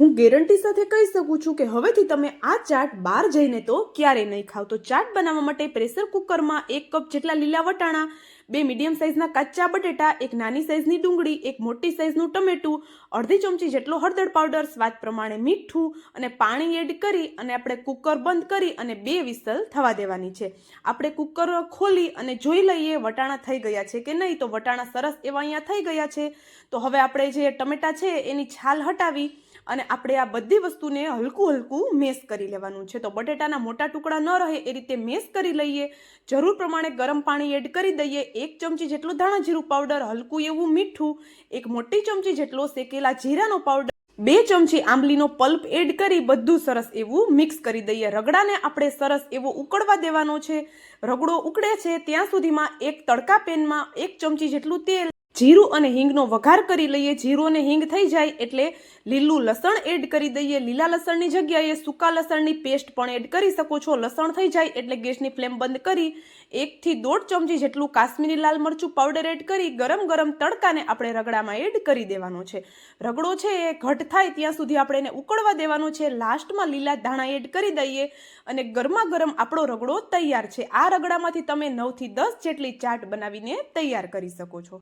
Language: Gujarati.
હું ગેરંટી સાથે કહી શકું છું કે હવેથી તમે આ ચાટ બહાર જઈને તો ક્યારેય નહીં ખાવ। તો ચાટ બનાવવા માટે પ્રેશર કુકરમાં 1 કપ જેટલા લીલા વટાણા, 2 મીડિયમ સાઇઝના કાચા બટેટા, 1 નાની સાઇઝની ડુંગળી, 1 મોટી સાઇઝનું ટમેટું, અડધી ચમચી જેટલો હળદર પાવડર, સ્વાદ પ્રમાણે મીઠું અને પાણી એડ કરી અને આપણે કુકર બંધ કરી અને 2 વિસલ થવા દેવાની છે। આપણે કુકર ખોલી અને જોઈ લઈએ વટાણા થઈ ગયા છે કે નહીં। તો વટાણા સરસ એવા અહીંયા થઈ ગયા છે। તો હવે આપણે જે ટમેટા છે એની છાલ હટાવી અને આપણે આ બધી વસ્તુને હલકું હલકું મેશ કરી લેવાનું છે। તો બટેટાના મોટા ટુકડા ન રહે એ રીતે મેશ કરી લઈએ। જરૂર પ્રમાણે ગરમ પાણી એડ કરી દઈએ। 1 ચમચી જેટલું ધાણા જીરું પાવડર, હલકું એવું મીઠું, 1 મોટી ચમચી જેટલો શેકેલા જીરાનો પાવડર, 2 ચમચી આંબલીનો પલ્પ એડ કરી બધું સરસ એવું મિક્સ કરી દઈએ। રગડાને આપણે સરસ એવો ઉકળવા દેવાનો છે। રગડો ઉકળે છે ત્યાં સુધીમાં એક તડકા પેનમાં 1 ચમચી જેટલું તેલ, જીરું અને હિંગનો વઘાર કરી લઈએ। જીરું અને હિંગ થઈ જાય એટલે લીલું લસણ એડ કરી દઈએ। લીલા લસણની જગ્યાએ સૂકા લસણની પેસ્ટ પણ એડ કરી શકો છો। લસણ થઈ જાય એટલે ગેસની ફ્લેમ બંધ કરી 1 થી 1.5 ચમચી જેટલું કાશ્મીરી લાલ મરચું પાવડર એડ કરી ગરમ ગરમ તડકાને આપણે રગડામાં એડ કરી દેવાનો છે। રગડો છે એ ઘટ થાય ત્યાં સુધી આપણે એને ઉકળવા દેવાનો છે। લાસ્ટમાં લીલા ધાણા એડ કરી દઈએ અને ગરમા ગરમ આપણો રગડો તૈયાર છે। આ રગડામાંથી તમે 9 થી 10 જેટલી ચાટ બનાવીને તૈયાર કરી શકો છો।